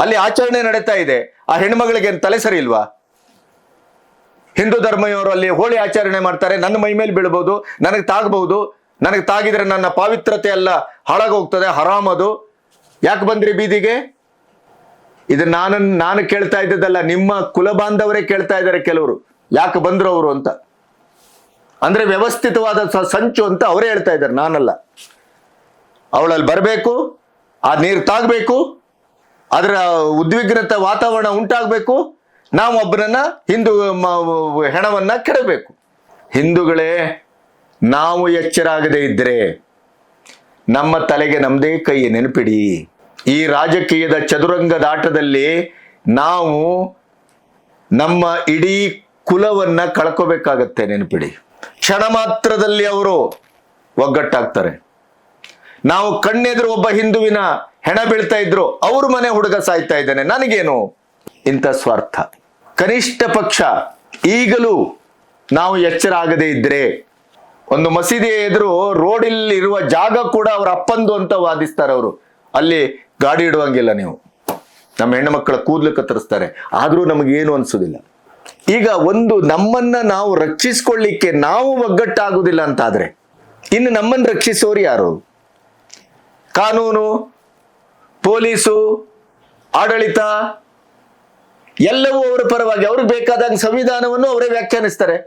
ಅಲ್ಲಿ ಆಚರಣೆ ನಡೀತಾ ಇದೆ. ಆ ಹೆಣ್ಮಗಳಿಗೆ ತಲೆ ಸರಿ ಇಲ್ವಾ? ಹಿಂದೂ ಧರ್ಮದವರು ಅಲ್ಲಿ ಹೋಳಿ ಆಚರಣೆ ಮಾಡ್ತಾರೆ, ನನ್ನ ಮೈ ಮೇಲೆ ಬೀಳ್ಬಹುದು, ನನಗೆ ತಾಗಬಹುದು, ನನಗೆ ತಾಗಿದ್ರೆ ನನ್ನ ಪಾವಿತ್ರತೆ ಎಲ್ಲ ಹಾಳಾಗೋಗ್ತದೆ, ಹರಾಮ್ ಅದು. ಯಾಕೆ ಬಂದ್ರಿ ಬೀದಿಗೆ? ಇದು ನಾನು ಕೇಳ್ತಾ ಇದ್ದದಲ್ಲ, ನಿಮ್ಮ ಕುಲ ಬಾಂಧವರೇ ಕೇಳ್ತಾ ಇದ್ದಾರೆ ಕೆಲವರು, ಯಾಕೆ ಬಂದ್ರು ಅವರು ಅಂತ. ಅಂದ್ರೆ ವ್ಯವಸ್ಥಿತವಾದ ಸಂಚು ಅಂತ ಅವರೇ ಹೇಳ್ತಾ ಇದ್ದಾರೆ, ನಾನಲ್ಲ. ಅವಳಲ್ಲಿ ಬರಬೇಕು, ಆ ನೀರು ತಾಗಬೇಕು, ಅದರ ಉದ್ವಿಗ್ನತೆ ವಾತಾವರಣ ಉಂಟಾಗಬೇಕು, ನಾವು ಒಬ್ಬರನ್ನ ಹಿಂದೂ ಹೆಣವನ್ನ ಕೆಡಬೇಕು. ಹಿಂದೂಗಳೇ, ನಾವು ಎಚ್ಚರಾಗದೇ ಇದ್ದರೆ ನಮ್ಮ ತಲೆಗೆ ನಮ್ಮದೇ ಕೈ. ನೆನಪಿಡಿ, ಈ ರಾಜಕೀಯದ ಚದುರಂಗದ ಆಟದಲ್ಲಿ ನಾವು ನಮ್ಮ ಇಡೀ ಕುಲವನ್ನ ಕಳ್ಕೋಬೇಕಾಗತ್ತೆ. ನೆನಪಿಡಿ, ಕ್ಷಣ ಮಾತ್ರದಲ್ಲಿ ಅವರು ಒಗ್ಗಟ್ಟಾಗ್ತಾರೆ. ನಾವು ಕಣ್ಣೆದುರು ಒಬ್ಬ ಹಿಂದುವಿನ ಹೆಣ ಬೀಳ್ತಾ ಇದ್ರು, ಅವ್ರ ಮನೆ ಹುಡುಗ ಸಾಯ್ತಾ ಇದ್ದಾನೆ, ನನಗೇನು? ಇಂಥ ಸ್ವಾರ್ಥ. ಕನಿಷ್ಠ ಪಕ್ಷ ಈಗಲೂ ನಾವು ಎಚ್ಚರ ಆಗದೇ ಇದ್ರೆ, ಒಂದು ಮಸೀದಿ ಎದುರು ರೋಡಲ್ಲಿ ಇರುವ ಜಾಗ ಕೂಡ ಅವ್ರ ಅಪ್ಪಂದು ಅಂತ ವಾದಿಸ್ತಾರೆ ಅವರು. ಅಲ್ಲಿ ಗಾಡಿ ಇಡುವಂಗಿಲ್ಲ ನೀವು, ನಮ್ಮ ಹೆಣ್ಣು ಮಕ್ಕಳ ಕೂದಲು ಕತ್ತರಿಸ್ತಾರೆ, ಆದ್ರೂ ನಮಗೇನು ಅನ್ಸೋದಿಲ್ಲ. ಈಗ ಒಂದು ನಮ್ಮನ್ನ ನಾವು ರಕ್ಷಿಸ್ಕೊಳ್ಳಿಕ್ಕೆ ನಾವು ಒಗ್ಗಟ್ಟಾಗುದಿಲ್ಲ ಅಂತಾದ್ರೆ ಇನ್ನು ನಮ್ಮನ್ನು ರಕ್ಷಿಸೋರು ಯಾರು? ಕಾನೂನು, ಪೊಲೀಸು, ಆಡಳಿತ ಎಲ್ಲವೂ ಅವರ ಪರವಾಗಿ. ಅವ್ರಿಗೆ ಬೇಕಾದಾಗ ಸಂವಿಧಾನವನ್ನು ಅವರೇ ವ್ಯಾಖ್ಯಾನಿಸ್ತಾರೆ.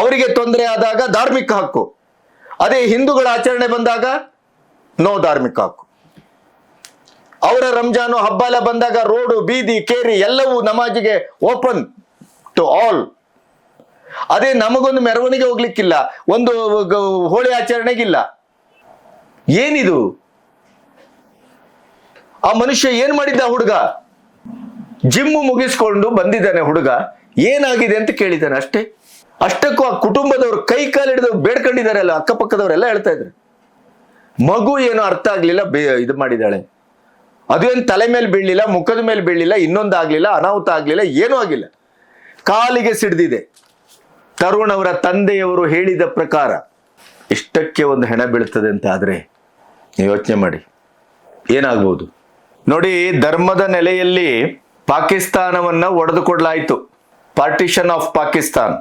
ಅವರಿಗೆ ತೊಂದರೆ ಆದಾಗ ಧಾರ್ಮಿಕ ಹಕ್ಕು, ಅದೇ ಹಿಂದೂಗಳ ಆಚರಣೆ ಬಂದಾಗ ನೋ ಧಾರ್ಮಿಕ ಹಕ್ಕು. ಅವರ ರಂಜಾನು ಹಬ್ಬ ಎಲ್ಲ ಬಂದಾಗ ರೋಡು, ಬೀದಿ, ಕೇರಿ ಎಲ್ಲವೂ ನಮಾಜಿಗೆ ಓಪನ್ ಟು ಆಲ್. ಅದೇ ನಮಗೊಂದು ಮೆರವಣಿಗೆ ಹೋಗ್ಲಿಕ್ಕಿಲ್ಲ, ಒಂದು ಹೋಳಿ ಆಚರಣೆಗಿಲ್ಲ. ಏನಿದು? ಆ ಮನುಷ್ಯ ಏನ್ ಮಾಡಿದ್ದ? ಹುಡುಗ ಜಿಮ್ಮು ಮುಗಿಸ್ಕೊಂಡು ಬಂದಿದ್ದಾನೆ. ಹುಡುಗ ಏನಾಗಿದೆ ಅಂತ ಕೇಳಿದ್ದಾನೆ, ಅಷ್ಟೇ. ಅಷ್ಟಕ್ಕೂ ಆ ಕುಟುಂಬದವರು ಕೈ ಕಾಲು ಹಿಡಿದು ಬೇಡ್ಕೊಂಡಿದ್ದಾರಲ್ಲ, ಅಕ್ಕಪಕ್ಕದವರೆಲ್ಲ ಹೇಳ್ತಾ ಇದ್ರು. ಮಗು ಏನೋ ಅರ್ಥ ಆಗ್ಲಿಲ್ಲ, ಇದು ಮಾಡಿದಾಳೆ. ಅದೇನು ತಲೆ ಮೇಲೆ ಬೀಳಲಿಲ್ಲ, ಮುಖದ ಮೇಲೆ ಬೀಳಲಿಲ್ಲ, ಇನ್ನೊಂದಾಗ್ಲಿಲ್ಲ, ಅನಾಹುತ ಆಗ್ಲಿಲ್ಲ, ಏನೂ ಆಗಿಲ್ಲ, ಕಾಲಿಗೆ ಸಿಡ್ದಿದೆ. ತರುಣ್ ಅವರ ತಂದೆಯವರು ಹೇಳಿದ ಪ್ರಕಾರ ಇಷ್ಟಕ್ಕೆ ಒಂದು ಹೆಣ ಬೀಳ್ತದೆ ಅಂತ ಆದ್ರೆ ನೀವು ಯೋಚನೆ ಮಾಡಿ ಏನಾಗ್ಬೋದು ನೋಡಿ. ಧರ್ಮದ ನೆಲೆಯಲ್ಲಿ ಪಾಕಿಸ್ತಾನವನ್ನ ಒಡೆದುಕೊಡ್ಲಾಯ್ತು. Partition of Pakistan,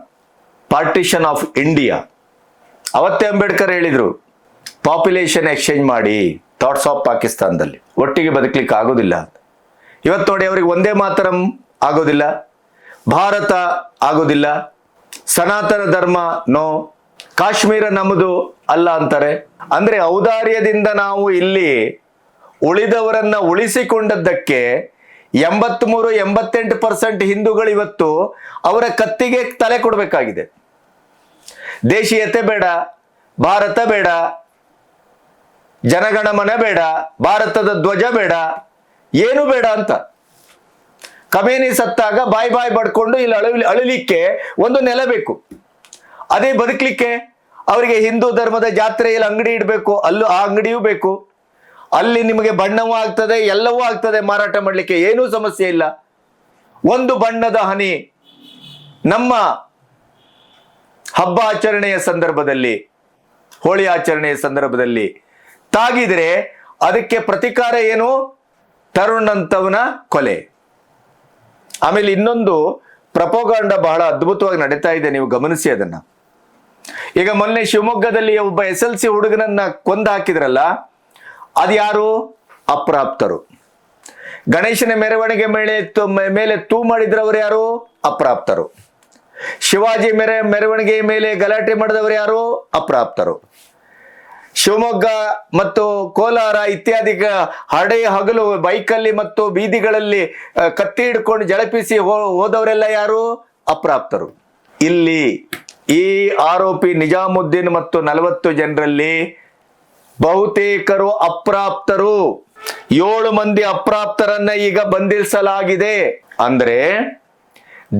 partition of India. ಅವತ್ತೇ ಅಂಬೇಡ್ಕರ್ ಹೇಳಿದ್ರು, ಪಾಪ್ಯುಲೇಷನ್ ಎಕ್ಸ್ಚೇಂಜ್ ಮಾಡಿ ಥಾಟ್ಸ್ ಆಫ್ ಪಾಕಿಸ್ತಾನದಲ್ಲಿ ಒಟ್ಟಿಗೆ ಬದುಕಲಿಕ್ಕೆ ಆಗೋದಿಲ್ಲ ಅಂತ. ಇವತ್ತು ನೋಡಿ, ಅವ್ರಿಗೆ ಒಂದೇ ಮಾತರಂ ಆಗೋದಿಲ್ಲ, ಭಾರತ ಆಗೋದಿಲ್ಲ, ಸನಾತನ ಧರ್ಮ ನೋ, ಕಾಶ್ಮೀರ ನಮ್ಮದು ಅಲ್ಲ ಅಂತಾರೆ. ಅಂದ್ರೆ ಔದಾರ್ಯದಿಂದ ನಾವು ಇಲ್ಲಿ ಉಳಿದವರನ್ನ ಉಳಿಸಿಕೊಂಡದ್ದಕ್ಕೆ 83-88% ಹಿಂದೂಗಳು ಇವತ್ತು ಅವರ ಕತ್ತಿಗೆ ತಲೆ ಕೊಡಬೇಕಾಗಿದೆ. ದೇಶೀಯತೆ ಬೇಡ, ಭಾರತ ಬೇಡ, ಜನಗಣಮನ ಬೇಡ, ಭಾರತದ ಧ್ವಜ ಬೇಡ, ಏನು ಬೇಡ ಅಂತ. ಕಮೇನಿ ಸತ್ತಾಗ ಬಾಯ್ ಬಾಯ್ ಬಡ್ಕೊಂಡು ಇಲ್ಲಿ ಅಳಲಿಕ್ಕೆ ಒಂದು ನೆಲ ಬೇಕು. ಅದೇ ಬದುಕಲಿಕ್ಕೆ ಅವರಿಗೆ ಹಿಂದೂ ಧರ್ಮದ ಜಾತ್ರೆಯಲ್ಲಿ ಅಂಗಡಿ ಇಡಬೇಕು, ಅಲ್ಲೂ ಆ ಅಂಗಡಿಯೂ ಬೇಕು. ಅಲ್ಲಿ ನಿಮಗೆ ಬಣ್ಣವೂ ಆಗ್ತದೆ, ಎಲ್ಲವೂ ಆಗ್ತದೆ, ಮಾರಾಟ ಮಾಡಲಿಕ್ಕೆ ಏನೂ ಸಮಸ್ಯೆ ಇಲ್ಲ. ಒಂದು ಬಣ್ಣದ ಹನಿ ನಮ್ಮ ಹಬ್ಬ ಆಚರಣೆಯ ಸಂದರ್ಭದಲ್ಲಿ, ಹೋಳಿ ಆಚರಣೆಯ ಸಂದರ್ಭದಲ್ಲಿ ತಾಗಿದ್ರೆ ಅದಕ್ಕೆ ಪ್ರತಿಕಾರ ಏನು? ತರುಣ್ ಅಂತವನ ಕೊಲೆ. ಆಮೇಲೆ ಇನ್ನೊಂದು ಪ್ರಪೋಗಾಂಡ ಬಹಳ ಅದ್ಭುತವಾಗಿ ನಡೀತಾ ಇದೆ, ನೀವು ಗಮನಿಸಿ ಅದನ್ನ. ಈಗ ಮೊನ್ನೆ ಶಿವಮೊಗ್ಗದಲ್ಲಿ ಒಬ್ಬ SLC ಹುಡುಗನನ್ನ ಕೊಂದು ಹಾಕಿದ್ರಲ್ಲ, ಅದ್ಯಾರು? ಅಪ್ರಾಪ್ತರು. ಗಣೇಶನ ಮೆರವಣಿಗೆ ಮೇಲೆ ತೂ ಮಾಡಿದ್ರವರು ಯಾರು? ಅಪ್ರಾಪ್ತರು. ಶಿವಾಜಿ ಮೆರವಣಿಗೆ ಮೇಲೆ ಗಲಾಟೆ ಮಾಡಿದವರು ಯಾರು? ಅಪ್ರಾಪ್ತರು. ಶಿವಮೊಗ್ಗ ಮತ್ತು ಕೋಲಾರ ಇತ್ಯಾದಿ ಹಡೆ ಹಗಲು ಬೈಕಲ್ಲಿ ಮತ್ತು ಬೀದಿಗಳಲ್ಲಿ ಕತ್ತಿ ಹಿಡ್ಕೊಂಡು ಜಳಪಿಸಿ ಹೋದವರೆಲ್ಲ ಯಾರು? ಅಪ್ರಾಪ್ತರು. ಇಲ್ಲಿ ಈ ಆರೋಪಿ ನಿಜಾಮುದ್ದೀನ್ ಮತ್ತು 40 ಜನರಲ್ಲಿ ಬಹುತೇಕರು ಅಪ್ರಾಪ್ತರು. 7 ಮಂದಿ ಅಪ್ರಾಪ್ತರನ್ನ ಈಗ ಬಂಧಿಸಲಾಗಿದೆ. ಅಂದ್ರೆ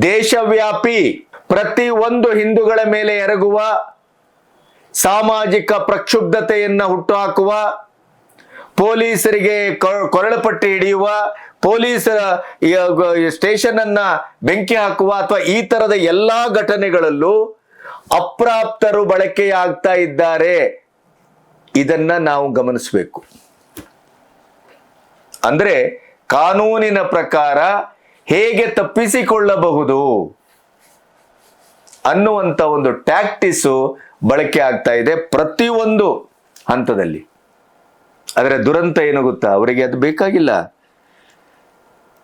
ದೇಶವ್ಯಾಪಿ ಪ್ರತಿ ಒಂದು ಹಿಂದೂಗಳ ಮೇಲೆ ಎರಗುವ ಸಾಮಾಜಿಕ ಪ್ರಕ್ಷುಬ್ಧತೆಯನ್ನ ಹುಟ್ಟುಹಾಕುವ, ಪೊಲೀಸರಿಗೆ ಕೊರಳಪಟ್ಟಿ ಹಿಡಿಯುವ, ಪೊಲೀಸರ ಸ್ಟೇಷನ್ ಅನ್ನ ಬೆಂಕಿ ಹಾಕುವ ಅಥವಾ ಈ ತರದ ಎಲ್ಲಾ ಘಟನೆಗಳಲ್ಲೂ ಅಪ್ರಾಪ್ತರು ಬಳಕೆಯಾಗ್ತಾ ಇದ್ದಾರೆ. ಇದನ್ನ ನಾವು ಗಮನಿಸಬೇಕು. ಅಂದ್ರೆ ಕಾನೂನಿನ ಪ್ರಕಾರ ಹೇಗೆ ತಪ್ಪಿಸಿಕೊಳ್ಳಬಹುದು, ಅನ್ನುವಂಥ ಒಂದು ಟ್ಯಾಕ್ಟಿಸು ಬಳಕೆ ಆಗ್ತಾ ಇದೆ ಪ್ರತಿಯೊಂದು ಹಂತದಲ್ಲಿ. ಆದರೆ ದುರಂತ ಏನು ಗೊತ್ತಾ, ಅವರಿಗೆ ಅದು ಬೇಕಾಗಿಲ್ಲ.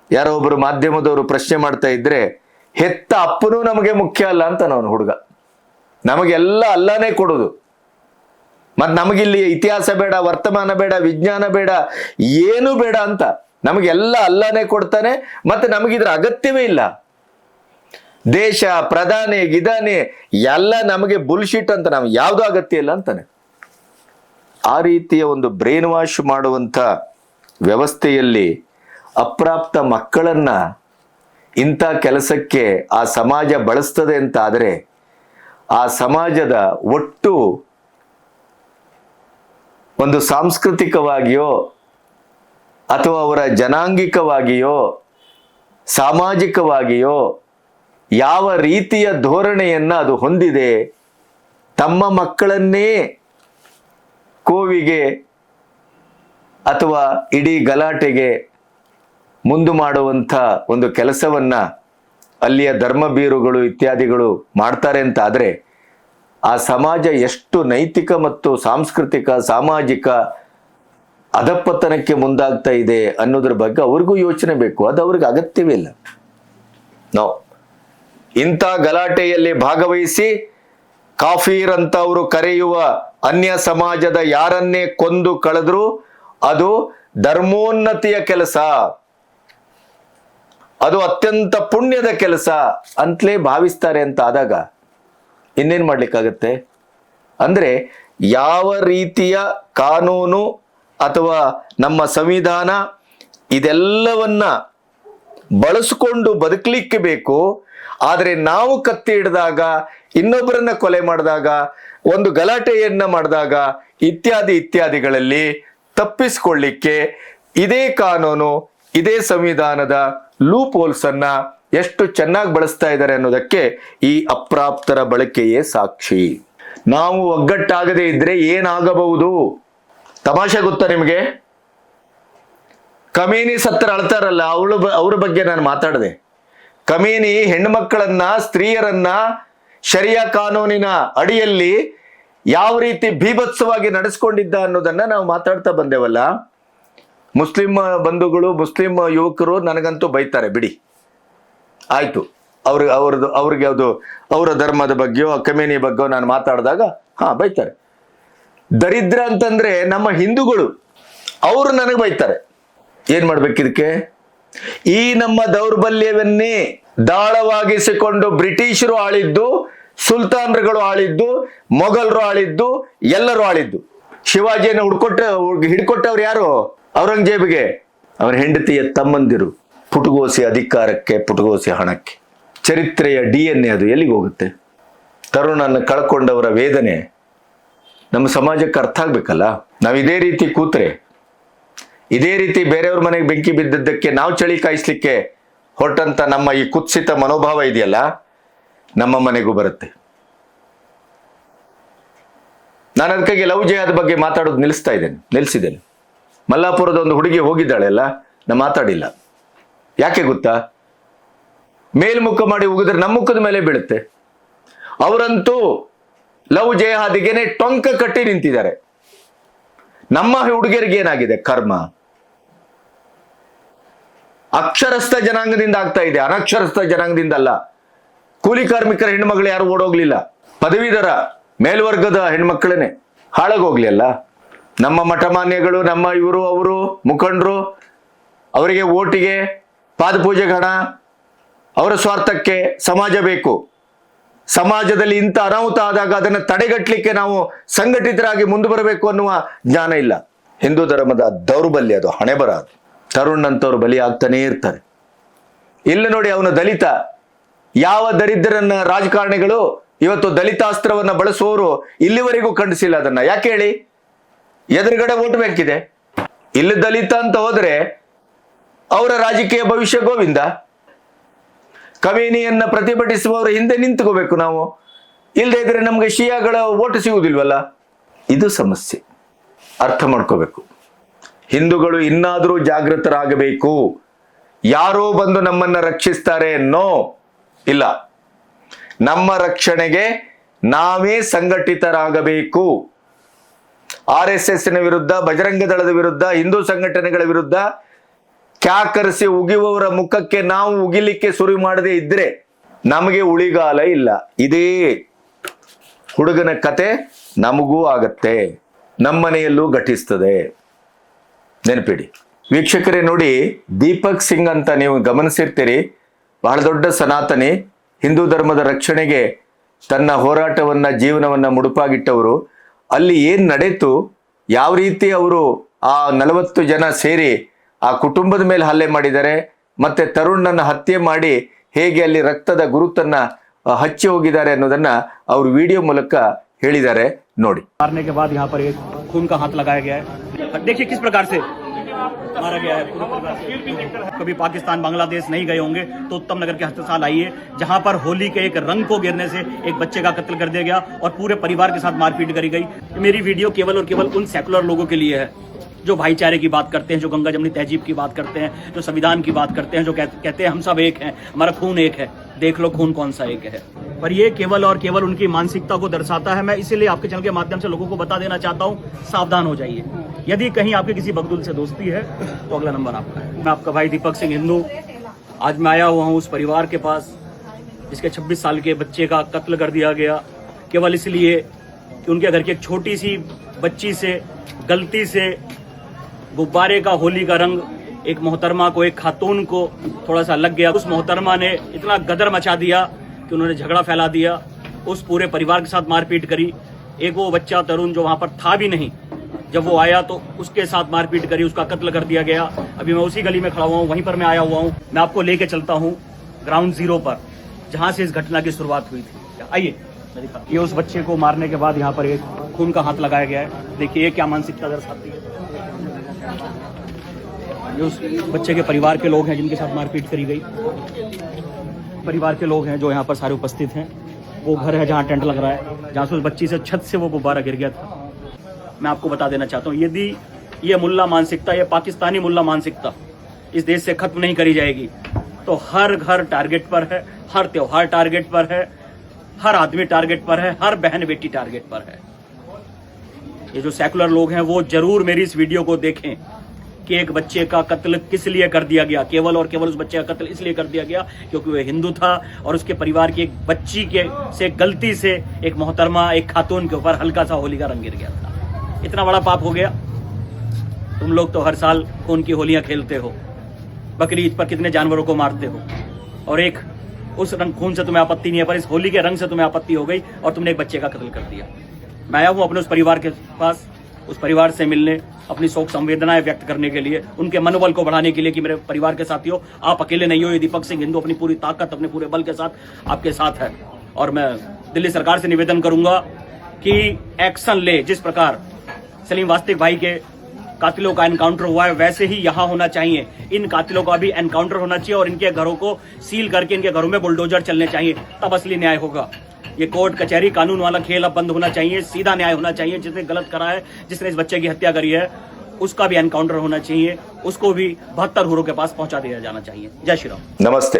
ಯಾರೋ ಒಬ್ಬರು ಮಾಧ್ಯಮದವರು ಪ್ರಶ್ನೆ ಮಾಡ್ತಾ ಇದ್ರೆ, ಹೆತ್ತ ಅಪ್ಪನೂ ನಮಗೆ ಮುಖ್ಯ ಅಲ್ಲ ಅಂತ ಅವನು ಹುಡುಗ. ನಮಗೆಲ್ಲ ಅಲ್ಲನೇ ಕೊಡೋದು, ಮತ್ತು ನಮಗಿಲ್ಲಿ ಇತಿಹಾಸ ಬೇಡ, ವರ್ತಮಾನ ಬೇಡ, ವಿಜ್ಞಾನ ಬೇಡ, ಏನು ಬೇಡ ಅಂತ. ನಮಗೆಲ್ಲ ಅಲ್ಲನೇ ಕೊಡ್ತಾನೆ, ಮತ್ತೆ ನಮಗಿದ್ರ ಅಗತ್ಯವೇ ಇಲ್ಲ. ದೇಶ, ಪ್ರಧಾನಿ, ಗಿದಾನಿ ಎಲ್ಲ ನಮಗೆ ಬುಲ್ಶಿಟ್ ಅಂತ, ನಮ್ಗೆ ಯಾವುದೂ ಅಗತ್ಯ ಇಲ್ಲ ಅಂತಾನೆ. ಆ ರೀತಿಯ ಒಂದು ಬ್ರೈನ್ ವಾಶ್ ಮಾಡುವಂಥ ವ್ಯವಸ್ಥೆಯಲ್ಲಿ ಅಪ್ರಾಪ್ತ ಮಕ್ಕಳನ್ನ ಇಂಥ ಕೆಲಸಕ್ಕೆ ಆ ಸಮಾಜ ಬಳಸ್ತದೆ ಅಂತ ಆದರೆ, ಆ ಸಮಾಜದ ಒಟ್ಟು ಒಂದು ಸಾಂಸ್ಕೃತಿಕವಾಗಿಯೋ ಅಥವಾ ಅವರ ಜನಾಂಗಿಕವಾಗಿಯೋ ಸಾಮಾಜಿಕವಾಗಿಯೋ ಯಾವ ರೀತಿಯ ಧೋರಣೆಯನ್ನ ಅದು ಹೊಂದಿದೆ, ತಮ್ಮ ಮಕ್ಕಳನ್ನೇ ಕೋವಿಗೆ ಅಥವಾ ಇಡೀ ಗಲಾಟೆಗೆ ಮುಂದು ಮಾಡುವಂಥ ಒಂದು ಕೆಲಸವನ್ನ ಅಲ್ಲಿಯ ಧರ್ಮಬೀರುಗಳು ಇತ್ಯಾದಿಗಳು ಮಾಡ್ತಾರೆ ಅಂತ ಆದರೆ, ಆ ಸಮಾಜ ಎಷ್ಟು ನೈತಿಕ ಮತ್ತು ಸಾಂಸ್ಕೃತಿಕ ಸಾಮಾಜಿಕ ಅಧಪತನಕ್ಕೆ ಮುಂದಾಗ್ತಾ ಇದೆ ಅನ್ನೋದ್ರ ಬಗ್ಗೆ ಅವ್ರಿಗೂ ಯೋಚನೆ ಬೇಕು. ಅದು ಅವ್ರಿಗೆ ಅಗತ್ಯವೇ ಇಲ್ಲ. ನೋ, ಇಂಥ ಗಲಾಟೆಯಲ್ಲಿ ಭಾಗವಹಿಸಿ ಕಾಫೀರ್ ಅಂತ ಅವರು ಕರೆಯುವ ಅನ್ಯ ಸಮಾಜದ ಯಾರನ್ನೇ ಕೊಂದು ಕಳೆದ್ರು ಅದು ಧರ್ಮೋನ್ನತಿಯ ಕೆಲಸ, ಅದು ಅತ್ಯಂತ ಪುಣ್ಯದ ಕೆಲಸ ಅಂತಲೇ ಭಾವಿಸ್ತಾರೆ ಅಂತ ಆದಾಗ ಇನ್ನೇನ್ ಮಾಡ್ಲಿಕ್ಕಾಗತ್ತೆ? ಅಂದ್ರೆ ಯಾವ ರೀತಿಯ ಕಾನೂನು ಅಥವಾ ನಮ್ಮ ಸಂವಿಧಾನ ಇದೆಲ್ಲವನ್ನ ಬಳಸಿಕೊಂಡು ಬದುಕಲಿಕ್ಕೆ ಬೇಕು. ಆದರೆ ನಾವು ಕತ್ತಿ ಹಿಡಿದಾಗ, ಇನ್ನೊಬ್ಬರನ್ನ ಕೊಲೆ ಮಾಡಿದಾಗ, ಒಂದು ಗಲಾಟೆಯನ್ನ ಮಾಡಿದಾಗ ಇತ್ಯಾದಿಗಳಲ್ಲಿ ತಪ್ಪಿಸಿಕೊಳ್ಳಿಕ್ಕೆ ಇದೇ ಕಾನೂನು, ಇದೇ ಸಂವಿಧಾನದ ಲೂಪ್ ಹೋಲ್ಸ್ ಅನ್ನ ಎಷ್ಟು ಚೆನ್ನಾಗಿ ಬಳಸ್ತಾ ಇದ್ದಾರೆ ಅನ್ನೋದಕ್ಕೆ ಈ ಅಪ್ರಾಪ್ತರ ಬಳಕೆಯೇ ಸಾಕ್ಷಿ. ನಾವು ಒಗ್ಗಟ್ಟಾಗದೇ ಇದ್ರೆ ಏನಾಗಬಹುದು? ತಮಾಷೆ ಗೊತ್ತಾ ನಿಮಗೆ? ಕಮೀನಿ ಸತ್ತರ ಅಳ್ತಾರಲ್ಲ, ಅವ್ರ ಬಗ್ಗೆ ನಾನು ಮಾತಾಡಿದೆ. ಕಮೀನಿ ಹೆಣ್ಣುಮಕ್ಕಳನ್ನ, ಸ್ತ್ರೀಯರನ್ನ ಶರಿಯಾ ಕಾನೂನಿನ ಅಡಿಯಲ್ಲಿ ಯಾವ ರೀತಿ ಭೀಭತ್ಸವಾಗಿ ನಡೆಸ್ಕೊಂಡಿದ್ದ ಅನ್ನೋದನ್ನ ನಾವು ಮಾತಾಡ್ತಾ ಬಂದೇವಲ್ಲ. ಮುಸ್ಲಿಂ ಬಂಧುಗಳು, ಮುಸ್ಲಿಂ ಯುವಕರು ನನಗಂತೂ ಬೈತಾರೆ, ಬಿಡಿ ಆಯ್ತು. ಅವ್ರಿಗೆ ಅದು ಅವರ ಧರ್ಮದ ಬಗ್ಗೆಯೋ ಕಮೇನಿ ಬಗ್ಗೆಯೋ ನಾನು ಮಾತಾಡಿದಾಗ ಬೈತಾರೆ. ದರಿದ್ರ ಅಂತಂದ್ರೆ ನಮ್ಮ ಹಿಂದೂಗಳು, ಅವರು ನನಗೆ ಬೈತಾರೆ. ಏನ್ ಮಾಡ್ಬೇಕು ಇದಕ್ಕೆ? ಈ ನಮ್ಮ ದೌರ್ಬಲ್ಯವನ್ನೇ ದಾಳವಾಗಿಸಿಕೊಂಡು ಬ್ರಿಟಿಷರು ಆಳಿದ್ದು, ಸುಲ್ತಾನರುಗಳು ಆಳಿದ್ದು, ಮೊಘಲರು ಆಳಿದ್ದು, ಎಲ್ಲರೂ ಆಳಿದ್ದು. ಶಿವಾಜಿಯನ್ನು ಹಿಡ್ಕೊಟ್ಟವ್ರು ಯಾರು? ಔರಂಗಜೇಬಿಗೆ ಅವರ ಹೆಂಡತಿಯ ತಮ್ಮಂದಿರು. ಪುಟಗೋಸಿ ಅಧಿಕಾರಕ್ಕೆ, ಪುಟಗೋಸಿ ಹಣಕ್ಕೆ. ಚರಿತ್ರೆಯ DNA ಅದು ಎಲ್ಲಿಗೆ ಹೋಗುತ್ತೆ? ತರುಣನ್ನು ಕಳ್ಕೊಂಡವರ ವೇದನೆ ನಮ್ಮ ಸಮಾಜಕ್ಕೆ ಅರ್ಥ ಆಗ್ಬೇಕಲ್ಲ. ನಾವು ಇದೇ ರೀತಿ ಕೂತ್ರೆ, ಇದೇ ರೀತಿ ಬೇರೆಯವ್ರ ಮನೆಗೆ ಬೆಂಕಿ ಬಿದ್ದದ್ದಕ್ಕೆ ನಾವು ಚಳಿ ಕಾಯಿಸ್ಲಿಕ್ಕೆ ಹೊರಟಂತ ನಮ್ಮ ಈ ಕುತ್ಸಿತ ಮನೋಭಾವ ಇದೆಯಲ್ಲ, ನಮ್ಮ ಮನೆಗೂ ಬರುತ್ತೆ. ನಾನು ಅದಕ್ಕಾಗಿ ಲವ್ ಜಿಹಾದ್ ಬಗ್ಗೆ ಮಾತಾಡೋದು ನಿಲ್ಲಿಸಿದ್ದೇನೆ. ಮಲ್ಲಾಪುರದ ಒಂದು ಹುಡುಗಿ ಹೋಗಿದ್ದಾಳೆ ಅಲ್ಲ, ನಾ ಮಾತಾಡಿಲ್ಲ. ಯಾಕೆ ಗೊತ್ತಾ? ಮೇಲ್ಮುಖ ಮಾಡಿ ಉಗಿದ್ರೆ ನಮ್ಮ ಮುಖದ ಮೇಲೆ ಬೀಳುತ್ತೆ. ಅವರಂತೂ ಲವ್ ಜಿಹಾದಿಗೆನೆ ಟೊಂಕ ಕಟ್ಟಿ ನಿಂತಿದ್ದಾರೆ. ನಮ್ಮ ಹುಡುಗಿಯರಿಗೆ ಏನಾಗಿದೆ ಕರ್ಮ? ಅಕ್ಷರಸ್ಥ ಜನಾಂಗದಿಂದ ಆಗ್ತಾ ಇದೆ, ಅನಕ್ಷರಸ್ಥ ಜನಾಂಗದಿಂದ ಅಲ್ಲ. ಕೂಲಿ ಕಾರ್ಮಿಕರ ಹೆಣ್ಮಕ್ಳು ಯಾರು ಓಡೋಗ್ಲಿಲ್ಲ, ಪದವೀಧರ ಮೇಲ್ವರ್ಗದ ಹೆಣ್ಮಕ್ಳೇನೆ ಹಾಳಾಗೋಗ್ಲಿ ಅಲ್ಲ. ನಮ್ಮ ಮಠಮಾನ್ಯಗಳು, ನಮ್ಮ ಇವರು ಅವರು ಮುಖಂಡರು, ಅವರಿಗೆ ಓಟಿಗೆ, ಪಾದಪೂಜೆಗೆ ಹಣ, ಅವರ ಸ್ವಾರ್ಥಕ್ಕೆ ಸಮಾಜ ಬೇಕು. ಸಮಾಜದಲ್ಲಿ ಇಂಥ ಅನಾಹುತ ಆದಾಗ ಅದನ್ನು ತಡೆಗಟ್ಟಲಿಕ್ಕೆ ನಾವು ಸಂಘಟಿತರಾಗಿ ಮುಂದೆ ಬರಬೇಕು ಅನ್ನುವ ಜ್ಞಾನ ಇಲ್ಲ. ಹಿಂದೂ ಧರ್ಮದ ದೌರ್ಬಲ್ಯ ಅದು, ಹಣೆಬರ ಅದು. ತರುಣ್ ಅಂತವ್ರು ಬಲಿ ಆಗ್ತಾನೇ ಇರ್ತಾರೆ. ಇಲ್ಲ ನೋಡಿ, ಅವನು ದಲಿತ. ಯಾವ ದರಿದ್ರನ್ನ ರಾಜಕಾರಣಿಗಳು ಇವತ್ತು ದಲಿತಾಸ್ತ್ರವನ್ನ ಬಳಸುವವರು ಇಲ್ಲಿವರೆಗೂ ಖಂಡಿಸಿಲ್ಲ ಅದನ್ನ. ಯಾಕೆ ಹೇಳಿ? ಎದುರುಗಡೆ ವೋಟ್ ಬ್ಯಾಂಕಿದೆ. ಇಲ್ಲಿ ದಲಿತ ಅಂತ ಹೋದ್ರೆ ಅವರ ರಾಜಕೀಯ ಭವಿಷ್ಯ ಗೋವಿಂದ. ಕಮೇನಿಯನ್ನ ಪ್ರತಿಭಟಿಸುವವರು ಹಿಂದೆ ನಿಂತ್ಕೋಬೇಕು ನಾವು. ಇಲ್ಲದೆ ಇದ್ರೆ ನಮ್ಗೆ ಶಿಯಾಗಳ ಓಟ್ ಸಿಗುವುದಿಲ್ವಲ್ಲ. ಇದು ಸಮಸ್ಯೆ, ಅರ್ಥ ಮಾಡ್ಕೋಬೇಕು. ಹಿಂದೂಗಳು ಇನ್ನಾದರೂ ಜಾಗೃತರಾಗಬೇಕು. ಯಾರೋ ಬಂದು ನಮ್ಮನ್ನ ರಕ್ಷಿಸ್ತಾರೆ? ನೋ, ಇಲ್ಲ. ನಮ್ಮ ರಕ್ಷಣೆಗೆ ನಾವೇ ಸಂಘಟಿತರಾಗಬೇಕು. RSSನ ವಿರುದ್ಧ, ಬಜರಂಗ ದಳದ ವಿರುದ್ಧ, ಹಿಂದೂ ಸಂಘಟನೆಗಳ ವಿರುದ್ಧ ಕ್ಯಾಕರಿಸಿ ಉಗಿಯುವವರ ಮುಖಕ್ಕೆ ನಾವು ಉಗಿಲಿಕ್ಕೆ ಶುರು ಮಾಡದೇ ಇದ್ರೆ ನಮಗೆ ಉಳಿಗಾಲ ಇಲ್ಲ. ಇದೇ ಹುಡುಗನ ಕತೆ ನಮಗೂ ಆಗತ್ತೆ, ನಮ್ಮನೆಯಲ್ಲೂ ಘಟಿಸ್ತದೆ, ನೆನಪಿಡಿ. ವೀಕ್ಷಕರೇ ನೋಡಿ, ದೀಪಕ್ ಸಿಂಗ್ ಅಂತ ನೀವು ಗಮನಿಸಿರ್ತೀರಿ, ಬಹಳ ದೊಡ್ಡ ಸನಾತನಿ, ಹಿಂದೂ ಧರ್ಮದ ರಕ್ಷಣೆಗೆ ತನ್ನ ಹೋರಾಟವನ್ನ, ಜೀವನವನ್ನ ಮುಡುಪಾಗಿಟ್ಟವರು. ಅಲ್ಲಿ ಏನ್ ನಡೆಯಿತು, ಯಾವ ರೀತಿ ಅವರು ಆ 40 ಜನ ಸೇರಿ ಆ ಕುಟುಂಬದ ಮೇಲೆ ಹಲ್ಲೆ ಮಾಡಿದ್ದಾರೆ, ಮತ್ತೆ ತರುಣನ್ನ ಹತ್ಯೆ ಮಾಡಿ ಹೇಗೆ ಅಲ್ಲಿ ರಕ್ತದ ಗುರುತನ್ನ ಹಚ್ಚಿ ಹೋಗಿದ್ದಾರೆ ಅನ್ನೋದನ್ನ ಅವರು ವಿಡಿಯೋ ಮೂಲಕ ಹೇಳಿದ್ದಾರೆ ನೋಡಿ. मारने के बाद यहाँ पर एक खून का हाथ लगाया गया है. देखिए किस प्रकार से मारा गया है. कभी पाकिस्तान बांग्लादेश नहीं गए होंगे तो उत्तम नगर के अस्पताल आइए, जहाँ पर होली के एक रंग को गिरने से एक बच्चे का कत्ल कर दिया गया और पूरे परिवार के साथ मारपीट करी गई. मेरी वीडियो केवल और केवल उन सेकुलर लोगों के लिए है जो भाईचारे की बात करते हैं, जो गंगा जमनी तहजीब की बात करते हैं, जो संविधान की बात करते हैं, जो कहते हैं हम सब एक हैं, हमारा खून एक है. देख लो खून कौन सा एक है. पर ये केवल और केवल उनकी मानसिकता को दर्शाता है. मैं इसीलिए आपके चैनल के माध्यम से लोगों को बता देना चाहता हूँ, सावधान हो जाइए. यदि कहीं आपके किसी बगदुल से दोस्ती है तो अगला नंबर आपका है. मैं आपका भाई दीपक सिंह हिंदू. आज मैं आया हुआ हूँ उस परिवार के पास जिसके 26 साल के बच्चे का कत्ल कर दिया गया, केवल इसलिए कि उनके घर की एक छोटी सी बच्ची से गलती से गुब्बारे का होली का रंग एक मोहतरमा को, एक खातून को थोड़ा सा लग गया. उस मोहतरमा ने इतना गदर मचा दिया कि उन्होंने झगड़ा फैला दिया, उस पूरे परिवार के साथ मारपीट करी. एक वो बच्चा तरुण जो वहां पर था भी नहीं, जब वो आया तो उसके साथ मारपीट करी, उसका कत्ल कर दिया गया. अभी मैं उसी गली में खड़ा हुआ हूँ, वहीं पर मैं आया हुआ हूँ. मैं आपको लेके चलता हूँ ग्राउंड जीरो पर, जहाँ से इस घटना की शुरुआत हुई थी. आइए मैं दिखा. ये उस बच्चे को मारने के बाद यहाँ पर एक खून का हाथ लगाया गया है. देखिए ये क्या मानसिकता दर्शाती है. ये उस बच्चे के परिवार के लोग हैं जिनके साथ मारपीट करी गई. परिवार के लोग हैं जो यहाँ पर सारे उपस्थित हैं. वो घर है जहाँ टेंट लग रहा है, जहाँ से उस बच्ची से छत से वो गुब्बारा गिर गया था. मैं आपको बता देना चाहता हूँ, यदि ये मुल्ला मानसिकता, ये पाकिस्तानी मुल्ला मानसिकता इस देश से खत्म नहीं करी जाएगी तो हर घर टारगेट पर है, हर त्योहार टारगेट पर है, हर आदमी टारगेट पर है, हर बहन बेटी टारगेट पर है. ये जो सेकुलर लोग हैं वो जरूर मेरी इस वीडियो को देखें कि एक बच्चे का कत्ल किस लिए कर दिया गया. केवल और केवल उस बच्चे का कत्ल इसलिए कर दिया गया क्योंकि वह हिंदू था और उसके परिवार की एक बच्ची के से गलती से एक मोहतरमा, एक खातून के ऊपर हल्का सा होली का रंग गिर गया था. इतना बड़ा पाप हो गया. तुम लोग तो हर साल खून की होलियां खेलते हो, बकरी ईद पर कितने जानवरों को मारते हो, और एक उस रंग खून से तुम्हें आपत्ति नहीं है, पर इस होली के रंग से तुम्हें आपत्ति हो गई और तुमने एक बच्चे का कत्ल कर दिया. मैं आया हूँ अपने उस परिवार के पास, उस परिवार से मिलने, अपनी शोक संवेदनाएं व्यक्त करने के लिए, उनके मनोबल को बढ़ाने के लिए कि मेरे परिवार के साथियों आप अकेले नहीं हो. ये दीपक सिंह हिंदू अपनी पूरी ताकत, अपने पूरे बल के साथ आपके साथ है. और मैं दिल्ली सरकार से निवेदन करूंगा कि एक्शन ले. जिस प्रकार सलीम वास्तविक भाई के कातिलों का एनकाउंटर हुआ है वैसे ही यहाँ होना चाहिए. इन कातिलों का भी एनकाउंटर होना चाहिए और इनके घरों को सील करके इनके घरों में बुलडोजर चलने चाहिए, तब असली न्याय होगा. ये कोर्ट कचहरी कानून वाला खेल अब बंद होना चाहिए. सीधा न्याय होना चाहिए. जिसने गलत करा है, जिसने इस बच्चे की हत्या करी है, उसका भी एनकाउंटर होना चाहिए. उसको भी 72 हुरों के पास पहुंचा दिया जाना चाहिए. जय श्री राम. नमस्ते.